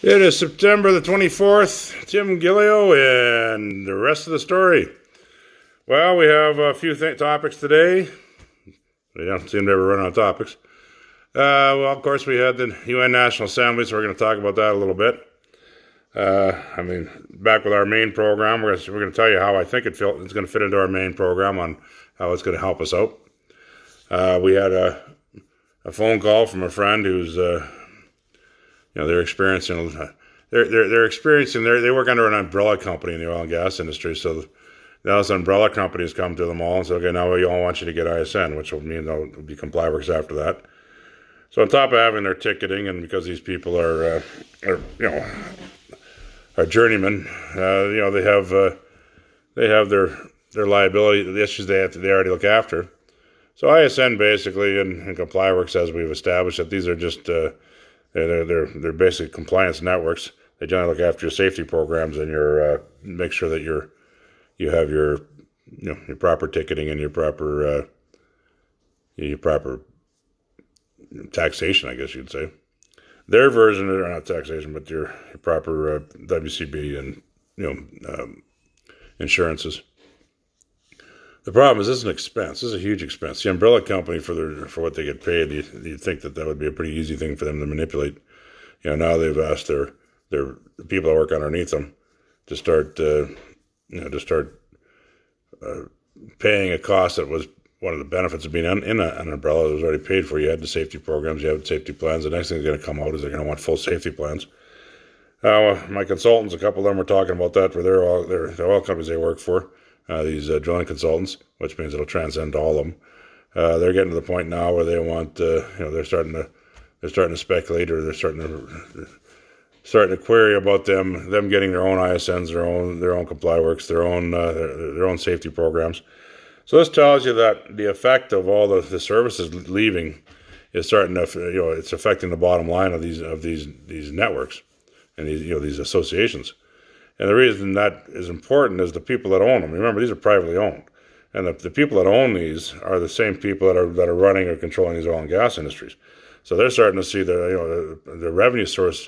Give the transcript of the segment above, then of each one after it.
It is September the 24th. Tim Gileo and the rest of the story. Well, we have a few topics today. We don't seem to ever run out of topics. Well, of course, we had the UN National Assembly, so we're going to talk about that a little bit. Back with our main program, we're going to tell you how I think it's going to fit into our main program on how it's going to help us out. We had a phone call from a friend who's they're experiencing. They work under an umbrella company in the oil and gas industry. So now this umbrella companies come to them all and say, okay, now we all want you to get ISN, which will mean they'll be ComplyWorks after that. So on top of having their ticketing, and because these people are journeymen, they have their liability, the issues they already look after. So ISN basically and ComplyWorks, as we've established, that these are just they're basic compliance networks. They generally look after your safety programs and your make sure that you have your proper ticketing and your proper taxation, I guess you'd say. Their version, or not taxation, but your proper WCB and insurances. The problem is this is an expense. This is a huge expense. The umbrella company for what they get paid, you'd think that would be a pretty easy thing for them to manipulate. Now they've asked their people that work underneath them to start paying a cost that was one of the benefits of being in an umbrella that was already paid for. You had the safety programs, you had safety plans. The next thing that's going to come out is they're going to want full safety plans. My consultants, a couple of them were talking about that for their oil companies they work for. These drilling consultants, which means it'll transcend all of them. They're getting to the point now where they want, they're starting to speculate, or they're starting to query about them getting their own ISNs, their own ComplyWorks, their own safety programs. So this tells you that the effect of all the services leaving is starting to, it's affecting the bottom line of these networks and these associations. And the reason that is important is the people that own them. Remember, these are privately owned. And the people that own these are the same people that are running or controlling these oil and gas industries. So they're starting to see the revenue source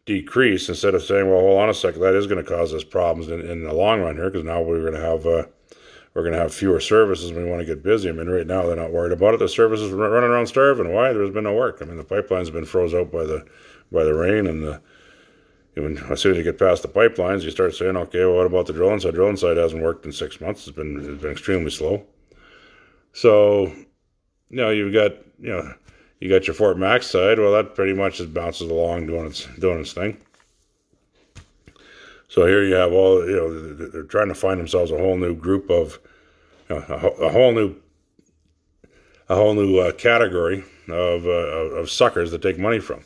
decrease, instead of saying, well, hold on a second, that is going to cause us problems in the long run here, because now we're going to have fewer services and we want to get busy. Right now they're not worried about it. The services are running around starving. Why? There's been no work. The pipelines have been froze out by the rain, and as soon as you get past the pipelines, you start saying, okay, well, what about the drilling side? Drilling side hasn't worked in 6 months. It's been extremely slow. So, you got your Fort Mac side. Well, that pretty much just bounces along doing its thing. So here you have all, they're trying to find themselves a whole new group of, a whole new category of suckers that take money from.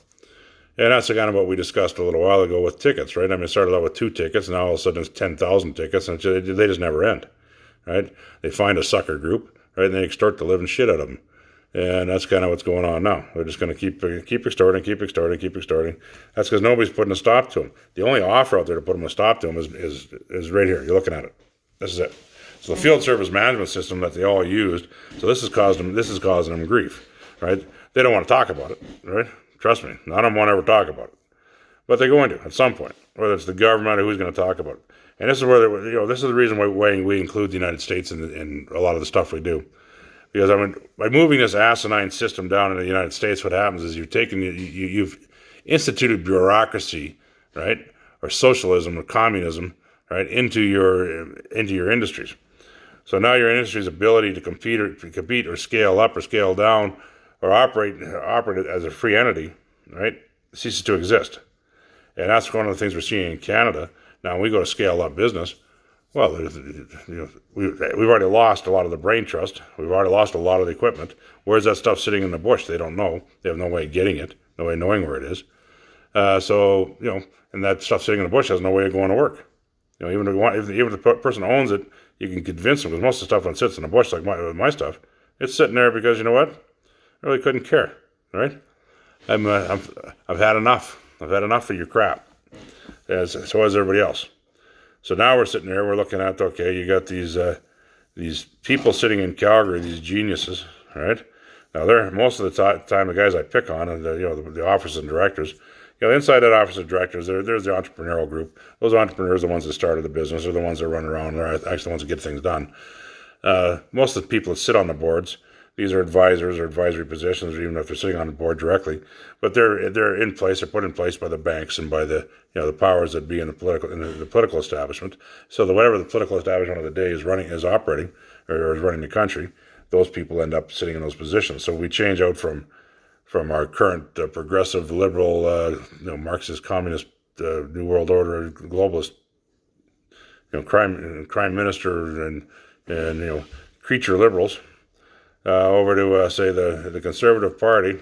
And that's kind of what we discussed a little while ago with tickets, right? It started out with 2 tickets, and now all of a sudden it's 10,000 tickets, and they just never end, right? They find a sucker group, right, and they extort the living shit out of them. And that's kind of what's going on now. They're just going to keep extorting. That's because nobody's putting a stop to them. The only offer out there to put them a stop to them is right here. You're looking at it. This is it. So the field service management system that they all used, so this is causing them grief, right? They don't want to talk about it, right? Trust me, none of them want to ever talk about it. But they're going to at some point, whether it's the government or who's going to talk about it. And this is where this is the reason why we include the United States in a lot of the stuff we do. Because by moving this asinine system down in the United States, what happens is you've instituted bureaucracy, right, or socialism or communism, right, into your industries. So now your industry's ability to compete or scale up or scale down or operate as a free entity, right, ceases to exist. And that's one of the things we're seeing in Canada. Now, when we go to scale up business, well, we've already lost a lot of the brain trust. We've already lost a lot of the equipment. Where's that stuff sitting in the bush? They don't know. They have no way of getting it, no way of knowing where it is. And that stuff sitting in the bush has no way of going to work. Even if the person owns it, you can convince them, because most of the stuff that sits in the bush, like my stuff, it's sitting there because, you know what? I really couldn't care, right? I've had enough. I've had enough of your crap. So has everybody else. So now we're sitting there, we're looking at, okay, you got these people sitting in Calgary, these geniuses, right? Now, they're most of the time the guys I pick on, and the officers and directors, inside that office of directors, there's the entrepreneurial group. Those entrepreneurs are the ones that started the business, are the ones that run around, they're actually the ones that get things done. Most of the people that sit on the boards, these are advisors or advisory positions, even if they're sitting on the board directly, but they're in place, they're put in place by the banks and by the the powers that be in the political establishment. So that whatever the political establishment of the day is operating or is running the country, those people end up sitting in those positions. So we change out from our current progressive liberal Marxist communist New World Order globalist crime minister and creature liberals over to say the Conservative Party,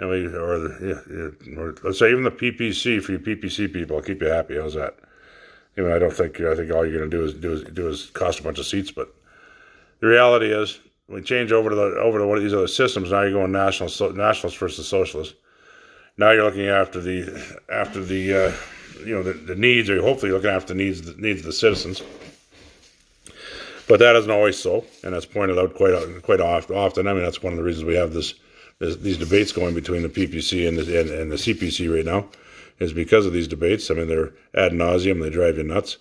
and or let's say even the PPC. For you PPC people, I'll keep you happy. How's that? I think all you're going to do is cost a bunch of seats. But the reality is, we change over to one of these other systems. Now you're going nationalists versus socialists. Now you're looking after the needs, or hopefully looking after the needs of the citizens. But that isn't always so, and that's pointed out quite often. I mean, that's one of the reasons we have these debates going between the PPC and the CPC right now, is because of these debates. I mean, they're ad nauseum. They drive you nuts.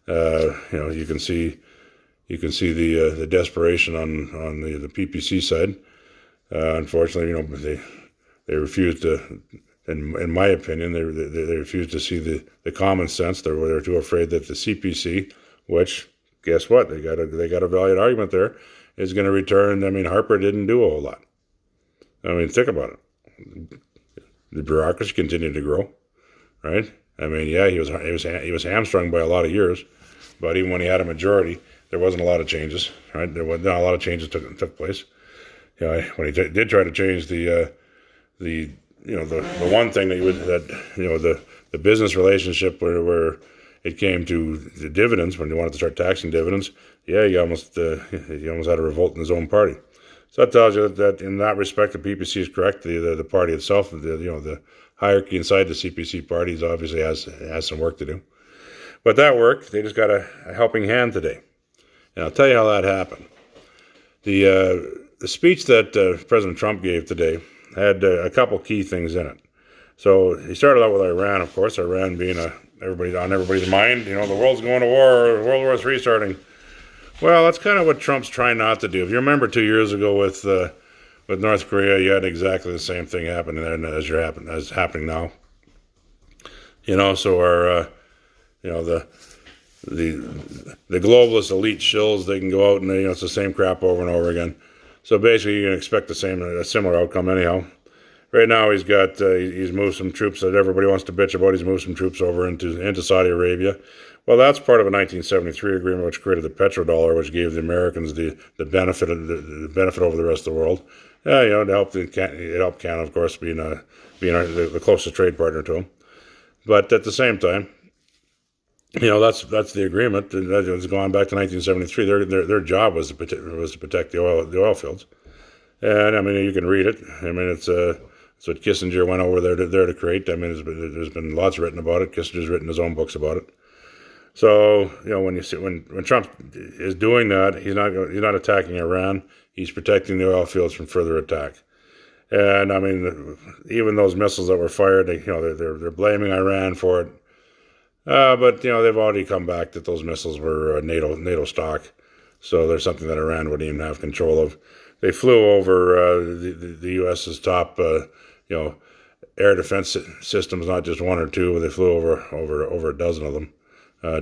You can see the desperation on the PPC side. Unfortunately, they refuse to. In my opinion, they refuse to see the common sense. They're too afraid that the CPC, which, guess what? They got a valid argument there, is going to return. I mean, Harper didn't do a whole lot. I mean, think about it. The bureaucracy continued to grow, right? I mean, yeah, he was hamstrung by a lot of years, but even when he had a majority, there wasn't a lot of changes, right? There was not a lot of changes took place. When he did try to change the one thing the business relationship where it came to the dividends, when he wanted to start taxing dividends, he almost had a revolt in his own party. So that tells you that in that respect, the PPC is correct. The party itself, the hierarchy inside the CPC party obviously has some work to do. But that work, they just got a helping hand today. And I'll tell you how that happened. The speech that President Trump gave today had a couple key things in it. So he started out with Iran, of course. Iran being on everybody's mind. The world's going to war, World War III starting. Well, that's kind of what Trump's trying not to do. If you remember 2 years ago with North Korea, you had exactly the same thing happening there as happening now. So our the globalist elite shills, they can go out and it's the same crap over and over again. So basically, you can expect a similar outcome anyhow. Right now, he's moved some troops that everybody wants to bitch about. He's moved some troops over into Saudi Arabia. Well, that's part of a 1973 agreement which created the petrodollar, which gave the Americans the benefit over the rest of the world. To help Canada, of course, being the closest trade partner to them. But at the same time, that's the agreement. That was going back to 1973. Their job was to protect the oil fields. And I mean, you can read it. I mean, it's what Kissinger went over there to create. I mean, there's been lots written about it. Kissinger's written his own books about it. So when Trump is doing that, he's not attacking Iran. He's protecting the oil fields from further attack. And I mean, even those missiles that were fired, they're blaming Iran for it. But they've already come back that those missiles were NATO stock. So there's something that Iran wouldn't even have control of. They flew over the U.S.'s top, air defense systems, not just one or two. They flew over a dozen of them,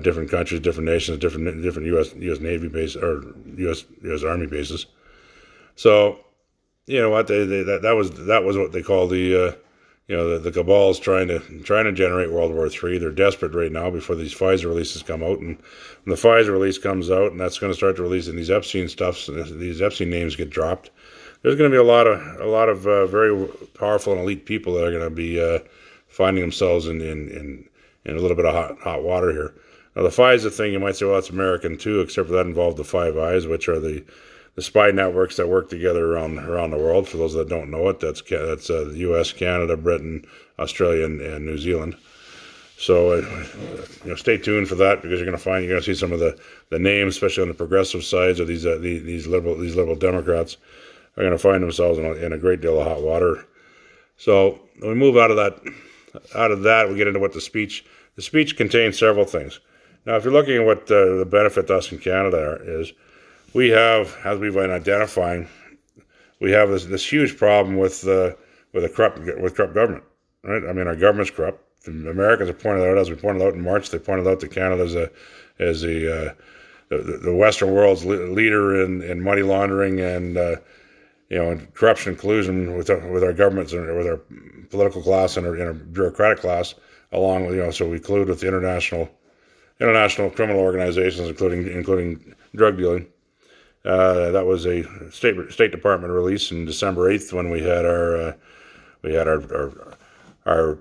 different countries, different nations, different U.S. Navy bases or U.S. Army bases. So, what that was what they call the cabals trying to generate World War III. They're desperate right now before these Pfizer releases come out, and when the Pfizer release comes out, and that's going to start to release, and these Epstein these Epstein names get dropped. There's going to be a lot of very powerful and elite people that are going to be finding themselves in a little bit of hot water here. Now the Pfizer thing, you might say, well, it's American too, except for that involved the Five Eyes, which are the spy networks that work together around the world. For those that don't know it, that's the U.S., Canada, Britain, Australia, and New Zealand. So stay tuned for that, because you're going to see some of the names, especially on the progressive sides of these liberal Democrats, are going to find themselves in a great deal of hot water. So we move out of out of that, we get into what the speech contains several things. Now, if you're looking at what the benefit to us in Canada is, we have, as we've been identifying, we have this huge problem with corrupt government, right? I mean, our government's corrupt. The Americans have pointed out, as we pointed out in March, they pointed out that Canada is the Western world's leader in money laundering and and corruption and collusion with our governments and with our political class and our bureaucratic class, along with so we collude with the international criminal organizations, including drug dealing. That was a State Department release on December 8th when we had our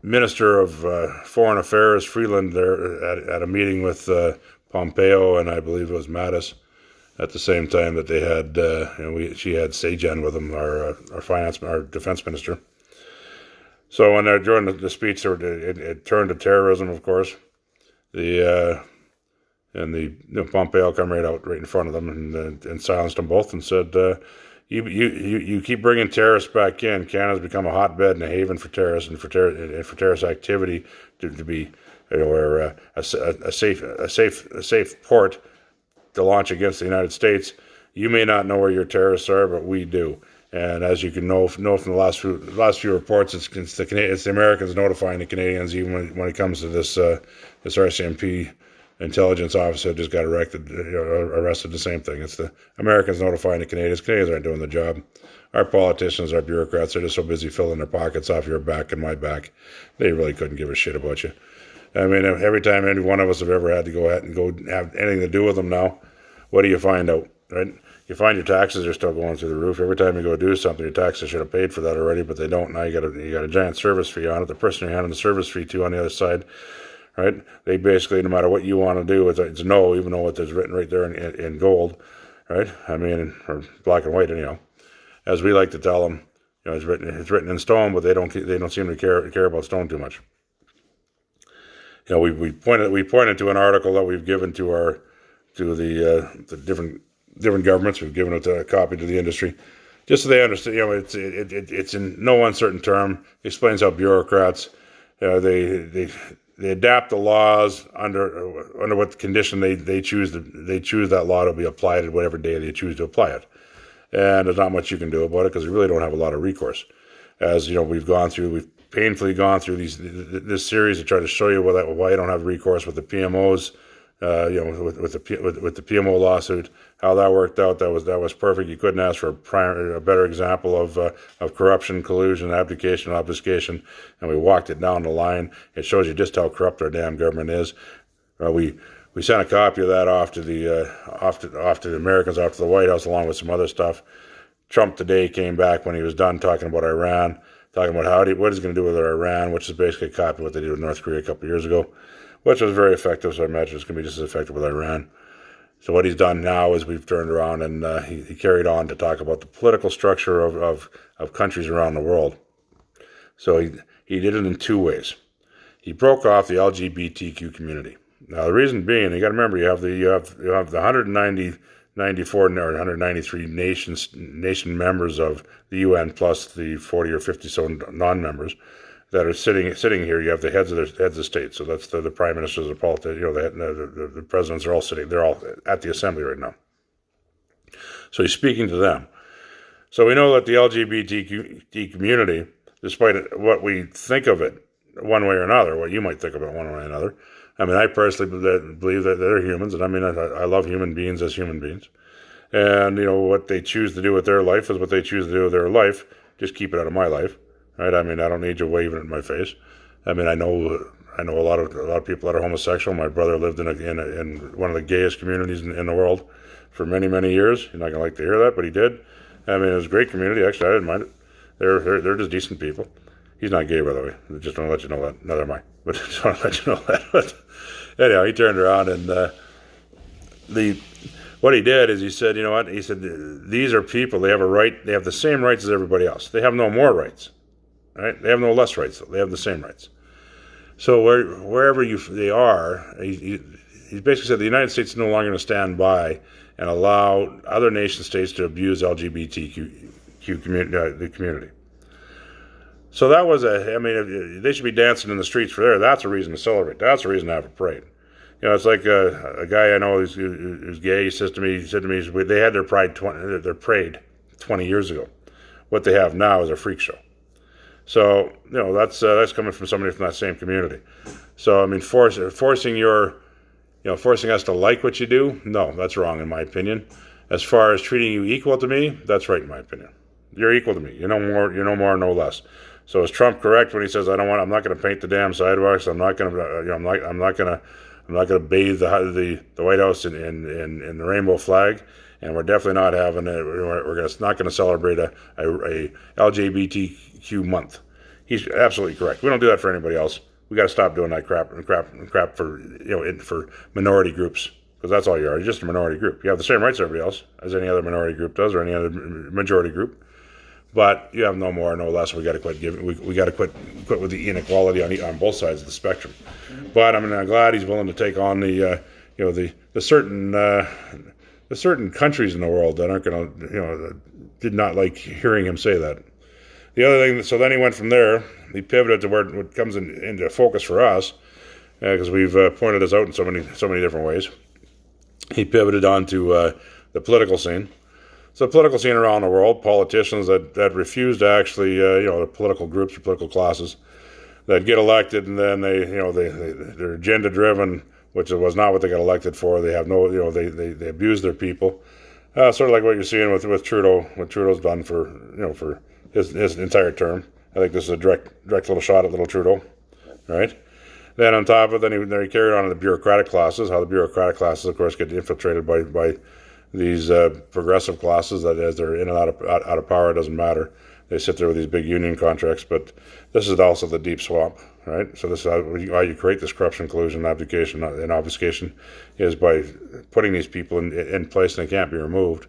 Minister of Foreign Affairs Freeland there at a meeting with Pompeo, and I believe it was Mattis at the same time that they had she had Sajan with them, our defense minister. So when during the speech, it turned to terrorism, of course. Pompeo come right out right in front of them and silenced them both and said, "You keep bringing terrorists back in. Canada's become a hotbed and a haven for terrorists and for terrorist activity to be or a safe port to launch against the United States. You may not know where your terrorists are, but we do." And as you can know from the last few reports, it's the Americans notifying the Canadians, even when it comes to this RCMP intelligence officer just got arrested. The same thing. It's the Americans notifying the Canadians. Canadians aren't doing the job. Our politicians, our bureaucrats, are just so busy filling their pockets off your back and my back. They really couldn't give a shit about you. I mean, every time any one of us have ever had to go ahead and go have anything to do with them now, what do you find out, right? You find your taxes are still going through the roof. Every time you go do something, your taxes should have paid for that already, but they don't. Now you got a giant service fee on it. The person you're handing the service fee to on the other side, right? They basically, no matter what you want to do, it's no, even though it's written right there in gold, right? I mean, or black and white, anyhow. As we like to tell them, it's written in stone, but they don't seem to care about stone too much. We pointed to an article that we've given to the different governments. We've given it a copy to the industry, just so they understand. It's in no uncertain term. It explains how bureaucrats, they adapt the laws under what condition they choose that law to be applied at whatever day they choose to apply it. And there's not much you can do about it because we really don't have a lot of recourse. As we've painfully gone through this series to try to show you why you don't have recourse with the PMOs, with the PMO lawsuit, how that worked out. That was perfect. You couldn't ask for a better example of corruption, collusion, abdication, obfuscation, and we walked it down the line. It shows you just how corrupt our damn government is. We sent a copy of that off to the Americans, off to the White House, along with some other stuff. Trump today came back when he was done talking about Iran, talking about what he's going to do with Iran, which is basically a copy of what they did with North Korea a couple of years ago, which was very effective. So I imagine it's going to be just as effective with Iran. So what he's done now is we've turned around and he carried on to talk about the political structure of countries around the world. So he did it in two ways. He broke off the LGBTQ community. Now the reason being, you got to remember, you have the 194 or 193 nation members of the UN plus the 40 or 50 so non-members that are sitting here. You have the heads of state, so that's the prime ministers, the politicians, the presidents are all sitting. They're all at the assembly right now. So he's speaking to them. So we know that the LGBTQ community, despite what we think of it one way or another, what you might think of it one way or another. I mean, I personally believe that they're humans, and I mean, I love human beings as human beings. And, what they choose to do with their life is what they choose to do with their life. Just keep it out of my life, right? I mean, I don't need you waving it in my face. I mean, I know a lot of people that are homosexual. My brother lived in one of the gayest communities in the world for many, many years. You're not going to like to hear that, but he did. I mean, it was a great community. Actually, I didn't mind it. They're just decent people. He's not gay, by the way. I just want to let you know that. Neither am I. But I just want to let you know that. But anyhow, he turned around and what he did is he said, you know what? He said, these are people. They have a right. They have the same rights as everybody else. They have no more rights, right? They have no less rights. They have the same rights. So wherever they are, he basically said the United States is no longer going to stand by and allow other nation states to abuse LGBTQ community. So that was I mean, they should be dancing in the streets for there. That's a reason to celebrate. That's a reason to have a parade. It's like a guy I know who's gay. He said to me, they had their parade 20 years ago. What they have now is a freak show. So that's coming from somebody from that same community. So I mean, forcing us to like what you do, no, that's wrong in my opinion. As far as treating you equal to me, that's right in my opinion. You're equal to me. You're no more, no less. So is Trump correct when he says I'm not going to paint the damn sidewalks? I'm not going to I'm not going to bathe the White House in the rainbow flag, and we're definitely not having it. We're not going to celebrate a LGBTQ month. He's absolutely correct. We don't do that for anybody else. We got to stop doing that crap for for minority groups, because that's all you are. You're just a minority group. You have the same rights as everybody else, as any other minority group does, or any other majority group. But you have no more, no less. We got to quit giving. We got to quit with the inequality on both sides of the spectrum. But I'm glad he's willing to take on the certain countries in the world that aren't going to did not like hearing him say that. The other thing, so then he went from there. He pivoted to where it comes into focus for us, because we've pointed this out in so many different ways. He pivoted onto the political scene. So the political scene around the world, politicians that refuse to actually, the political groups or political classes that get elected, and then they're agenda driven, which was not what they got elected for. They have no, they abuse their people, sort of like what you're seeing with Trudeau, what Trudeau's done for his entire term. I think this is a direct little shot at little Trudeau, right? Then on top of it, then he carried on to the bureaucratic classes. How the bureaucratic classes, of course, get infiltrated by these progressive classes that, as they're in and out of power, it doesn't matter. They sit there with these big union contracts. But this is also the deep swamp, right? So this is how you create this corruption, collusion, abdication, and obfuscation, is by putting these people in place, and they can't be removed.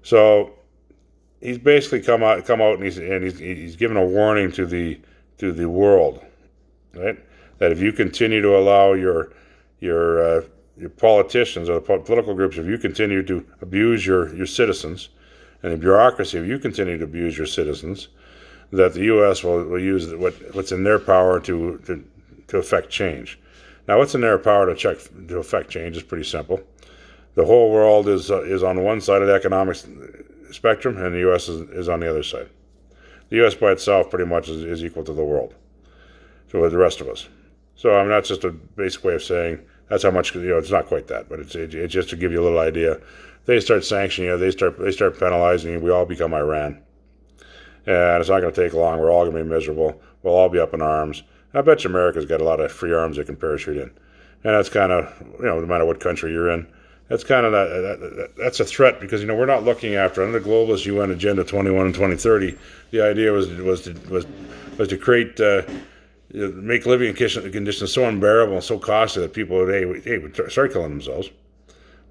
So he's basically come out and he's given a warning to the world, right? That if you continue to allow your politicians or the political groups, if you continue to abuse your citizens, and the bureaucracy, if you continue to abuse your citizens, that the U.S. will use what's in their power to affect change. Now, what's in their power to affect change is pretty simple. The whole world is on one side of the economic spectrum, and the U.S. is on the other side. The U.S. by itself pretty much is equal to the world, so with the rest of us. So that's just a basic way of saying that's how much. It's not quite that, but it's just to give you a little idea. They start sanctioning you, they start penalizing you. We all become Iran, and it's not going to take long. We're all going to be miserable. We'll all be up in arms. And I bet you America's got a lot of free arms they can parachute in, and that's kind of no matter what country you're in. That's kind of that's a threat, because we're not looking after under the globalist UN Agenda 21 and 2030. The idea was to create make living conditions so unbearable and so costly that people would start killing themselves.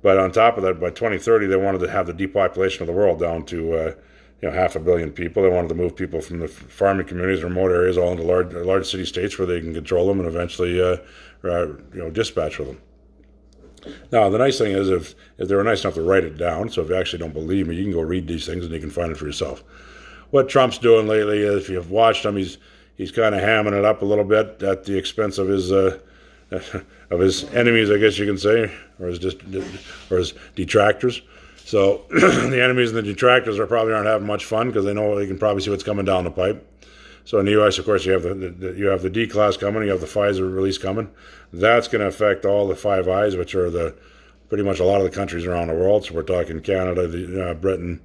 But on top of that, by 2030, they wanted to have the depopulation of the world down to 500 million people. They wanted to move people from the farming communities, remote areas, all into large city states where they can control them and eventually dispatch with them. Now, the nice thing is, if they were nice enough to write it down, so if you actually don't believe me, you can go read these things and you can find it for yourself. What Trump's doing lately, if you've watched him, he's kind of hamming it up a little bit at the expense of his enemies, I guess you can say, or his detractors. So the enemies and the detractors aren't having much fun, because they know they can probably see what's coming down the pipe. So in the U.S., of course, you have the D class coming, you have the Pfizer release coming. That's going to affect all the Five Eyes, which are pretty much a lot of the countries around the world. So we're talking Canada, Britain,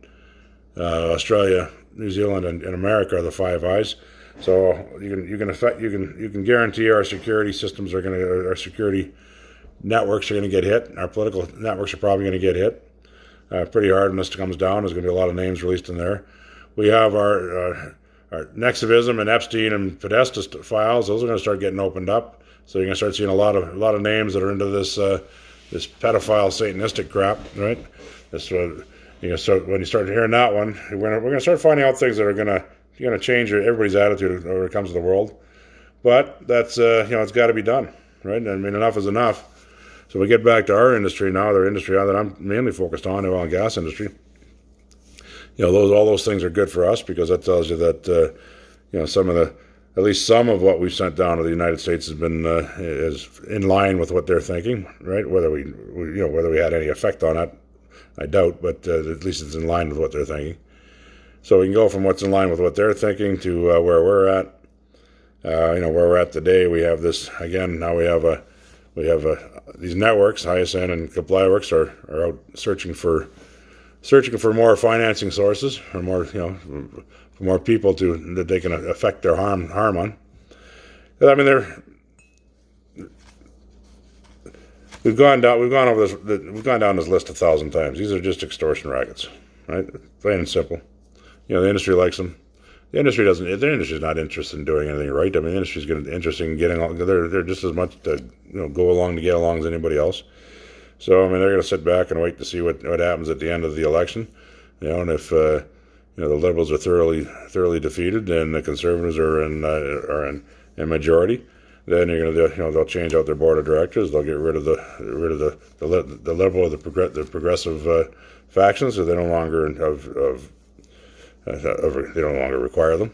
Australia, New Zealand, and America are the Five Eyes. So you can guarantee our security systems our security networks are going to get hit. Our political networks are probably going to get hit pretty hard when this comes down. There's going to be a lot of names released in there. We have our Nexivism and Epstein and Podesta files. Those are going to start getting opened up. So you're going to start seeing a lot of names that are into this pedophile satanistic crap, right? So when you start hearing that one, we're going to start finding out things that are going to change everybody's attitude when it comes to the world. But that's it's got to be done, right? I mean, enough is enough. So we get back to our industry now, the industry that I'm mainly focused on, the oil and gas industry. All those things are good for us, because that tells you that some of the, at least some of what we've sent down to the United States has been is in line with what they're thinking, right? Whether whether we had any effect on it, I doubt, but at least it's in line with what they're thinking. So we can go from what's in line with what they're thinking to where we're at. Where we're at today, we have this again. Now we have these networks, ISN and ComplyWorks, are out searching for more financing sources, or more for more people that they can affect their harm on. I mean, we've gone down this list 1,000 times. These are just extortion rackets, right? Plain and simple. The industry likes them. The industry doesn't. The industry's not interested in doing anything right. I mean, the industry's interested in getting along. They're just as much to go along to get along as anybody else. So I mean, they're going to sit back and wait to see what happens at the end of the election. And if the Liberals are thoroughly defeated and the Conservatives are in majority, then you're going to they'll change out their board of directors. They'll get rid of the Liberal or the progressive factions, so they no longer they no longer require them.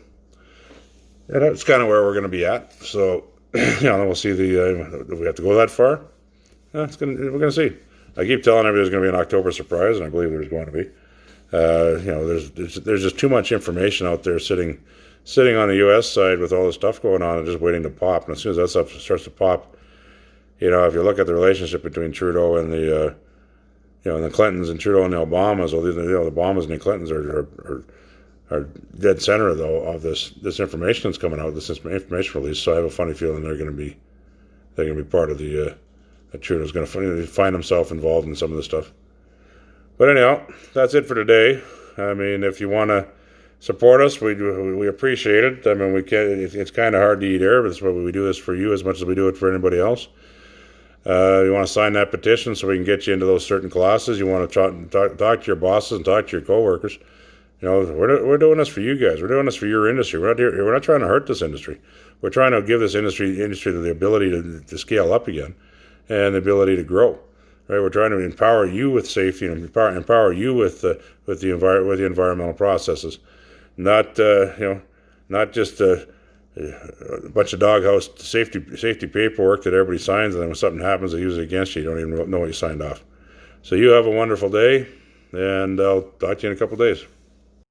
And that's kind of where we're going to be at. So, then we'll see do we have to go that far? We're going to see. I keep telling everybody there's going to be an October surprise, and I believe there's going to be. There's just too much information out there sitting on the U.S. side with all this stuff going on and just waiting to pop. And as soon as that stuff starts to pop, if you look at the relationship between Trudeau and the Clintons, and Trudeau and the Obamas, well, the Obamas and the Clintons are dead center of this information that's coming out, this information release. So I have a funny feeling they're going to be part of the Trudeau's going to find himself involved in some of this stuff. But anyhow, that's it for today. I mean, if you want to support us, we appreciate it. I mean, it's kind of hard to eat air, but that's why we do this for you as much as we do it for anybody else. You want to sign that petition so we can get you into those certain classes. You want to talk to your bosses and talk to your coworkers. We're doing this for you guys. We're doing this for your industry. We're not trying to hurt this industry. We're trying to give this industry the ability to scale up again, and the ability to grow. Right? We're trying to empower you with safety and empower you with the environmental processes, not just a bunch of doghouse safety paperwork that everybody signs, and then when something happens, they use it against you. You don't even know what you signed off. So you have a wonderful day, and I'll talk to you in a couple days.